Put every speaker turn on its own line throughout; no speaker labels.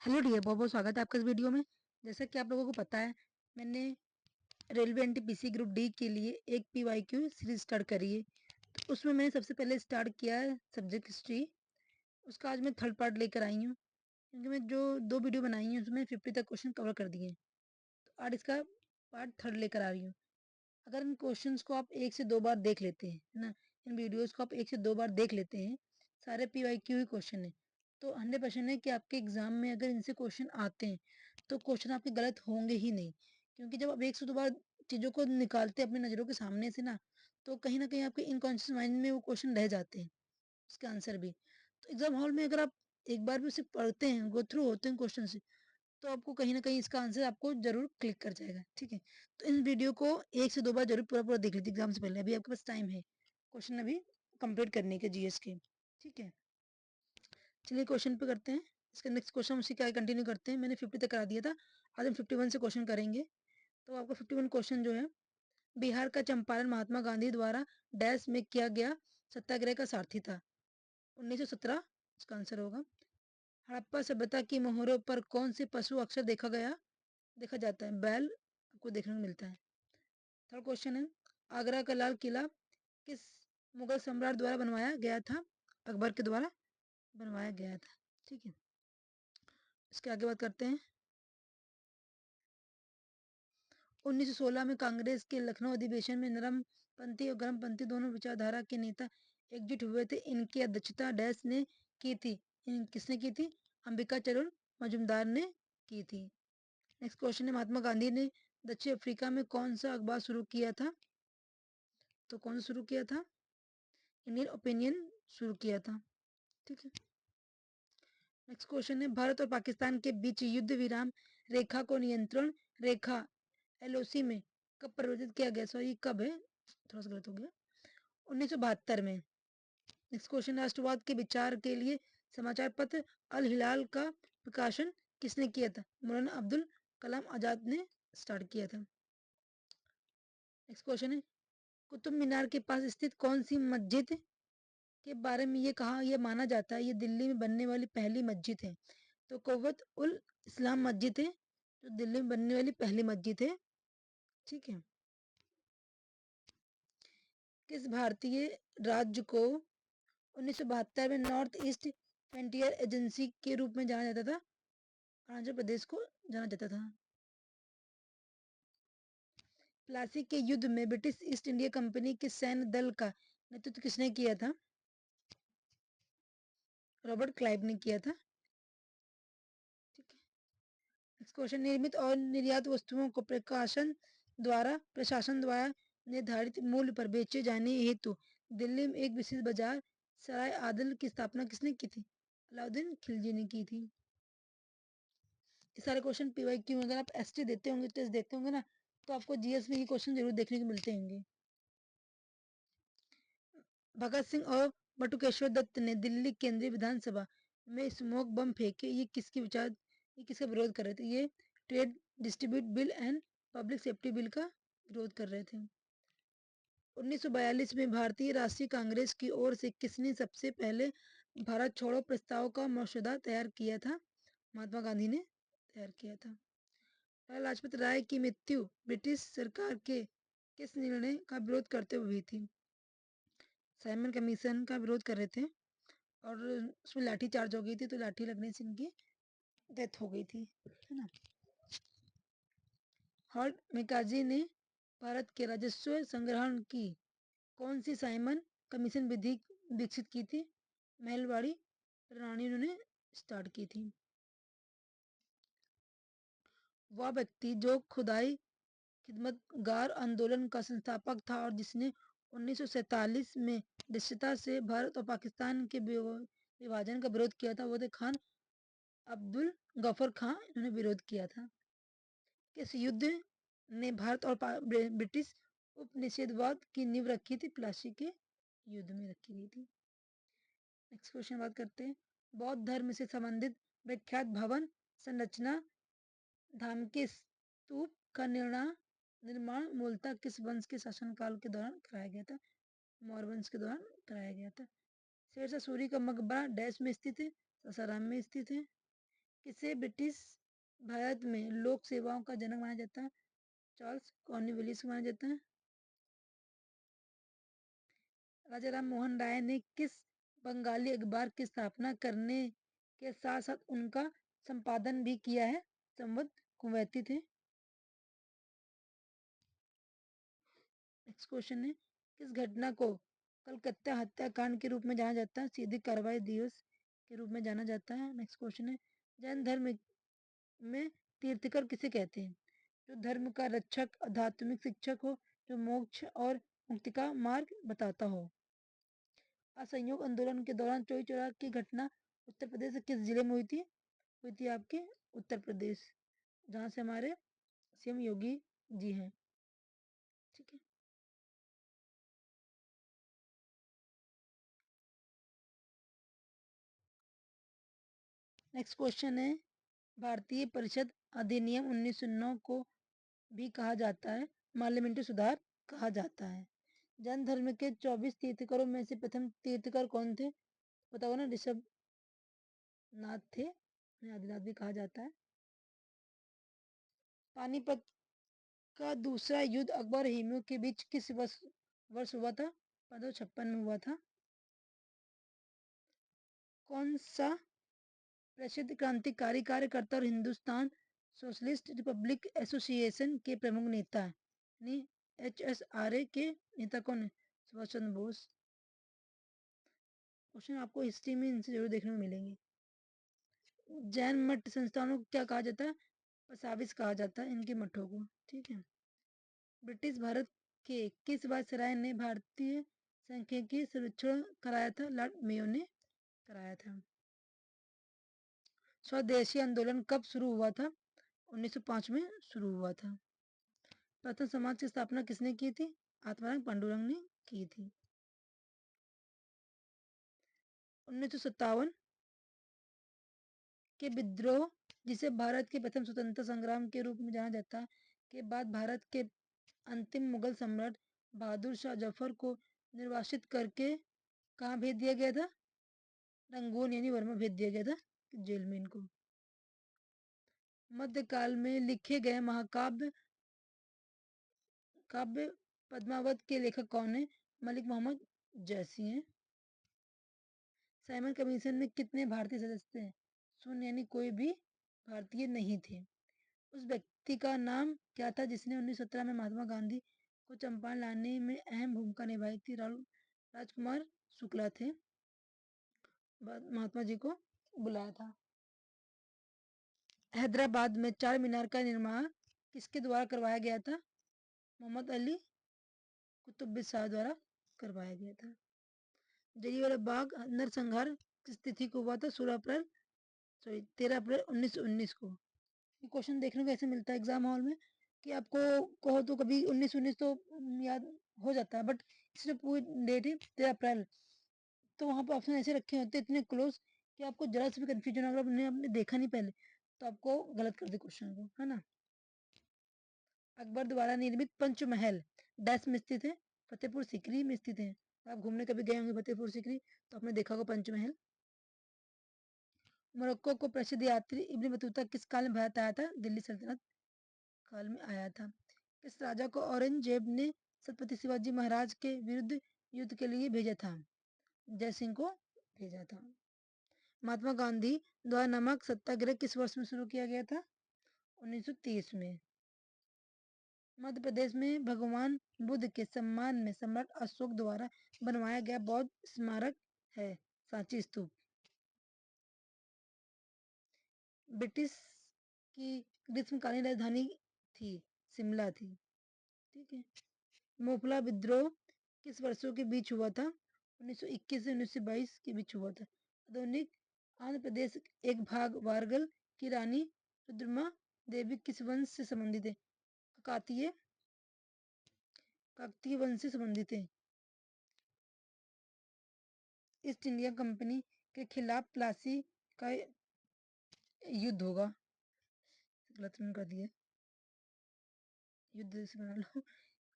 Hello dear, बहुत बहुत स्वागत है आपका इस वीडियो में। जैसा कि आप लोगों को पता है, मैंने रेलवे एनटीपीसी ग्रुप डी के लिए एक पीवाईक्यू सीरीज स्टार्ट करी है। तो उसमें मैंने सबसे पहले स्टार्ट किया है सब्जेक्ट हिस्ट्री। उसका आज मैं थर्ड पार्ट लेकर आई हूँ, क्योंकि मैं जो 2 वीडियो बनाई हैं उसमें 50 तक क्वेश्चन कवर कर दिए हैं। तो आज इसका पार्ट थर्ड लेकर आ रही हूँ। अगर इन क्वेश्चन को आप 1 से 2 बार देख लेते हैं, है ना, इन वीडियोज को आप 1 से 2 बार देख लेते हैं, सारे पीवाईक्यू ही क्वेश्चन है, तो 100% है कि आपके एग्जाम में अगर इनसे क्वेश्चन आते हैं तो क्वेश्चन आपके गलत होंगे ही नहीं। क्योंकि जब आप 1 से 2 बार चीजों को निकालते हैं अपनी नजरों के सामने से ना, तो कहीं ना कहीं आपके इनकॉन्शियस माइंड में वो क्वेश्चन रह जाते हैं, उसके आंसर भी। तो एग्जाम हॉल में अगर आप एक बार भी उसे पढ़ते हैं, गो थ्रू होते हैं क्वेश्चन से, तो आपको कहीं ना कहीं इसका आंसर आपको जरूर क्लिक कर जाएगा। ठीक है, तो इन वीडियो को 1 से 2 बार जरूर पूरा पूरा देख लीजिए एग्जाम से पहले। अभी आपके पास टाइम है क्वेश्चन अभी कंप्लीट करने के जीएस के। ठीक है, चलिए क्वेश्चन पे करते हैं। इसका नेक्स्ट क्वेश्चन उसी का कंटिन्यू करते हैं। मैंने 50 तक करा दिया था, आज हम 51 से क्वेश्चन करेंगे। तो आपका 51 क्वेश्चन जो है, बिहार का चंपारण महात्मा गांधी द्वारा डैश में किया गया सत्याग्रह का सारथी था। 1917 इसका आंसर होगा। हड़प्पा सभ्यता की मोहरों पर कौन से पशु अक्सर देखा जाता है? बैल आपको देखने को मिलता है। थर्ड क्वेश्चन है, आगरा का लाल किला किस मुगल सम्राट द्वारा बनवाया गया था? अकबर के द्वारा बनवाया गया था। ठीक है, इसके आगे बात करते हैं। 1916 में कांग्रेस के लखनऊ अधिवेशन में नरमपंथी और गर्मपंथी दोनों विचारधारा के नेता एकजुट हुए थे। इनकी अध्यक्षता डैश ने की थी? किसने की थी? अंबिका चरण मजुमदार ने की थी। नेक्स्ट क्वेश्चन है, महात्मा गांधी ने दक्षिण अफ्रीका में कौन सा अखबार शुरू किया था? तो कौन सा शुरू किया था? इंडियन ओपिनियन शुरू किया था। ठीक है, नेक्स्ट क्वेश्चन है, भारत और पाकिस्तान के बीच युद्ध विराम रेखा को नियंत्रण रेखा एलओसी में कब परिवर्तित किया गया? सॉरी, कब है, थोड़ा सा गलत हो गया, 1972 में। नेक्स्ट क्वेश्चन, राष्ट्रवाद के विचार के लिए समाचार पत्र अल हिलाल का प्रकाशन किसने किया था? मौलाना अब्दुल कलाम आजाद ने स्टार्ट किया था। नेक्स्ट क्वेश्चन है, कुतुब मीनार के पास स्थित कौन सी मस्जिद के बारे में ये माना जाता है ये दिल्ली में बनने वाली पहली मस्जिद है? तो कुव्वत उल इस्लाम मस्जिद है जो दिल्ली में बनने वाली पहली मस्जिद है। ठीक है, किस भारतीय राज्य को 1972 में नॉर्थ ईस्ट फ्रंटियर एजेंसी के रूप में जाना जाता था? आंध्र प्रदेश को जाना जाता था। प्लासी के युद्ध में ब्रिटिश ईस्ट इंडिया कंपनी के सैन्य दल का नेतृत्व किसने किया था? रॉबर्ट क्लाइव ने किया था। ठीक है, नेक्स्ट क्वेश्चन, निर्मित और निर्यात वस्तुओं को प्रशासन द्वारा निर्धारित मूल्य पर बेचे जाने हेतु दिल्ली में एक विशेष बाजार सराय आदिल की स्थापना किसने की थी? अलाउद्दीन खिलजी ने की थी। ये सारे क्वेश्चन पीवाईक्यू, अगर आप एसटी देते होंगे, टेस्ट देते होंगे ना, तो आपको जीएस में ये क्वेश्चन जरूर देखने को मिलते होंगे। भगत सिंह और बटुकेश्वर दत्त ने दिल्ली केंद्रीय विधानसभा में स्मोक बम फेंके, ये किसका विरोध कर रहे थे? ये trade distribute bill and public safety bill का विरोध कर रहे थे। 1942 में भारतीय राष्ट्रीय कांग्रेस की ओर से किसने सबसे पहले भारत छोड़ो प्रस्ताव का मसौदा तैयार किया था? महात्मा गांधी ने तैयार किया था। लाला लाजपत राय की मृत्यु ब्रिटिश सरकार के किस निर्णय का विरोध करते हुए हुई थी? साइमन कमीशन का विरोध कर रहे थे, और उसमें लाठी चार्ज हो गई थी, तो लाठी लगने से इनकी डेथ हो गई थी, है ना। हॉर्ड मैकाजी ने भारत के राजस्व संग्रहण की कौन सी साइमन कमीशन विधि विकसित की थी? महलवाड़ी प्रणाली उन्होंने स्टार्ट की थी। वह व्यक्ति जो खुदाई खिदमतगार आंदोलन का संस्थापक था और जिसने 1947 में दृश्यता से भारत और पाकिस्तान के विभाजन का विरोध किया था, वो थे खान अब्दुल गफर खां। इन्होंने विरोध किया था। किस युद्ध ने भारत और ब्रिटिश उपनिषेधवाद की नींव रखी थी? प्लासी के युद्ध में रखी गई थी। नेक्स्ट क्वेश्चन बात करते हैं, बौद्ध धर्म से संबंधित विख्यात भवन संरचना धाम के स्तूप का निर्माण मूलतः किस वंश के शासनकाल के दौरान कराया गया था? मौर्य वंश के दौरान कराया गया था। शेरशाह सूरी का मकबरा डैश में स्थित है? सासाराम में स्थित है। किसे ब्रिटिश भारत में लोक सेवाओं का जनक माना जाता है? चार्ल्स कॉर्नवेलिस माना जाता है। राजा राम मोहन राय ने किस बंगाली अखबार की स्थापना करने के साथ साथ उनका संपादन भी किया है? संवत कुवैती थे। नेक्स्ट क्वेश्चन है, किस घटना को कलकत्ता हत्याकांड के रूप में जाना जाता है? सीधी कार्रवाई दिवस के रूप में जाना जाता है। नेक्स्ट क्वेश्चन है, जैन धर्म में तीर्थकर किसे कहते हैं? जो धर्म का रक्षक, आध्यात्मिक शिक्षक हो, जो मोक्ष और मुक्ति का मार्ग बताता हो। असहयोग आंदोलन के दौरान चौरी चौरा की घटना उत्तर प्रदेश के किस जिले में हुई थी? हुई थी आपके उत्तर प्रदेश, जहां से हमारे सीएम योगी जी हैं। ठीक है। नेक्स्ट क्वेश्चन है, भारतीय परिषद अधिनियम 1909 को भी कहा जाता है पार्लियामेंट्री सुधार कहा जाता है। जैन धर्म के 24 तीर्थकरों में से प्रथम तीर्थकर कौन थे? बताओ ना। ऋषभ नाथ थे, उन्हें आदिनाथ भी कहा जाता है। पानीपत का दूसरा युद्ध अकबर और हुमायूं के बीच किस वर्ष हुआ था? 1556 में हुआ था। कौन सा प्रसिद्ध क्रांतिकारी कार्यकर्ता और हिंदुस्तान सोशलिस्ट रिपब्लिक एसोसिएशन के प्रमुख नेता है? HSRA के नेता कौन है? सुभाष चंद्र बोस। क्वेश्चन आपको हिस्ट्री में इनसे जरूर देखने को मिलेंगे। जैन मठ संस्थानों को क्या कहा जाता है? पसाविस कहा जाता है इनके मठों को। ठीक है। ब्रिटिश भारत के किस वायसराय ने भारतीय सांख्यिकी सर्वेक्षण कराया था? लॉर्ड मेयो ने कराया था। स्वदेशी आंदोलन कब शुरू हुआ था? 1905 में शुरू हुआ था। प्रथम समाज की स्थापना किसने की थी? आत्माराम पांडुरंग ने की थी। 1957 के विद्रोह, जिसे भारत के प्रथम स्वतंत्रता संग्राम के रूप में जाना जाता है, के बाद भारत के अंतिम मुगल सम्राट बहादुर शाह जफर को निर्वासित करके कहाँ भेज दिया गया था? रंगून यानी वर्मा भेज दिया गया था जेल में इनको। मध्यकाल में लिखे गए महाकाव्य पद्मावत के लेखक कौन है? मलिक मोहम्मद जैसी हैं। साइमन कमीशन में कितने भारतीय सदस्य थे? शून्य यानी कोई भी भारतीय नहीं थे। उस व्यक्ति का नाम क्या था जिसने 1917 में महात्मा गांधी को चंपारण लाने में अहम भूमिका निभाई थी? राजकुमार शुक्ला थे। महात्मा जी को बुलाया था। हैदराबाद में चार मीनार का निर्माण किसके द्वारा करवाया गया था? मोहम्मद अली कुतुब शाह द्वारा करवाया गया था। जलियांवाला बाग नरसंहार किस तिथि को हुआ था? 13 अप्रैल 1919 को। ये क्वेश्चन देखने को ऐसे मिलता है एग्जाम हॉल में कि आपको कहो तो कभी 1919 तो याद हो जाता है, बट इसमें पूरी डेट है 13 अप्रैल, तो वहां पर ऑप्शन ऐसे रखे होते हैं इतने क्लोज कि आपको जरा से भी कंफ्यूजन अगर आपने देखा नहीं पहले तो आपको गलत कर दे क्वेश्चन को, है ना। अकबर द्वारा निर्मित पंचमहल डैश में स्थित है? फतेहपुर सीकरी में स्थित है। आप घूमने कभी गए होंगे फतेहपुर सीकरी तो आपने देखा होगा पंचमहल। मोरक्को को प्रसिद्ध यात्री इब्न बतूता किस काल में भारत आया था? दिल्ली सल्तनत काल में आया था। किस राजा को औरंगजेब ने छत्रपति शिवाजी महाराज के विरुद्ध युद्ध के लिए भेजा था? जय सिंह को भेजा था। महात्मा गांधी द्वारा नमक सत्याग्रह किस वर्ष में शुरू किया गया था? 1930 में। मध्य प्रदेश में भगवान बुद्ध के सम्मान में सम्राट अशोक द्वारा बनवाया गया बौद्ध स्मारक है? सांची स्तूप। ब्रिटिश की ग्रीष्मकालीन राजधानी थी? शिमला थी। ठीक है। मोपला विद्रोह किस वर्षों के बीच हुआ था? 1921 से 1922 के बीच हुआ था। आधुनिक आंध्र प्रदेश एक भाग वारगल की रानी रुद्रमा देवी किस वंश से संबंधित है? काकतीय वंश से संबंधित है। ईस्ट इंडिया कंपनी के खिलाफ प्लासी का युद्ध होगा, गलत कर दिया, युद्ध से बना लो।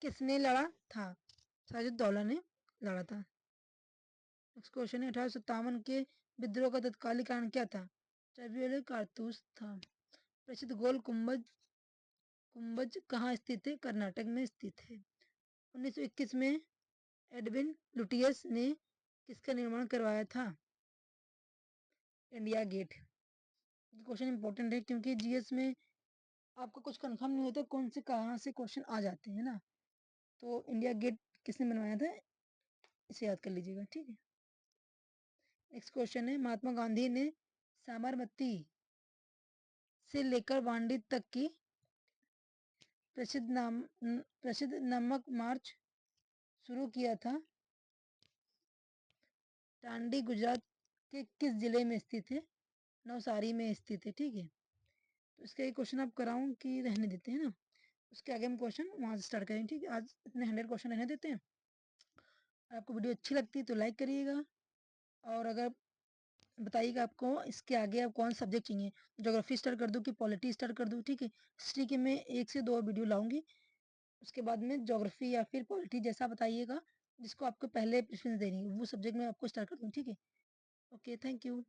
किसने लड़ा था? सिराजुद्दौला ने लड़ा था। नेक्स्ट क्वेश्चन है, 1857 के विद्रोह का तत्कालीन कारण क्या था? चाबी वाले कारतूस था। प्रसिद्ध गोल गुंबज कहाँ स्थित है? कर्नाटक में स्थित है। 1921 में एडविन लुटियस ने किसका निर्माण करवाया था? India gate. क्वेश्चन इंपॉर्टेंट है क्योंकि जीएस में आपको कुछ कंफर्म नहीं होता कौन से कहाँ से क्वेश्चन आ जाते हैं ना। तो इंडिया गेट किसने बनवाया था, इसे याद कर लीजिएगा, ठीक है। नेक्स्ट क्वेश्चन है, महात्मा गांधी ने साबरमती से लेकर दांडी तक की प्रसिद्ध नमक मार्च शुरू किया था। दांडी गुजरात के किस जिले में स्थित है? नवसारी में स्थित है, ठीक है। तो इसका एक क्वेश्चन आप कराऊं कि रहने देते हैं ना, उसके आगे हम क्वेश्चन वहां से स्टार्ट करेंगे, ठीक है। आज इतने 100 क्वेश्चन रहने देते हैं। आपको वीडियो अच्छी लगती है तो लाइक करिएगा, और अगर बताइएगा आपको इसके आगे आप कौन सब्जेक्ट चाहिए, ज्योग्राफी स्टार्ट कर दूं कि पॉलिटी स्टार्ट कर दूं, ठीक है। हिस्ट्री के मैं 1 से 2 वीडियो लाऊंगी, उसके बाद में ज्योग्राफी या फिर पॉलिटी जैसा बताइएगा जिसको आपको पहले प्रेफरेंस देनी है वो सब्जेक्ट मैं आपको स्टार्ट कर दूँ, ठीक है। Okay, thank you.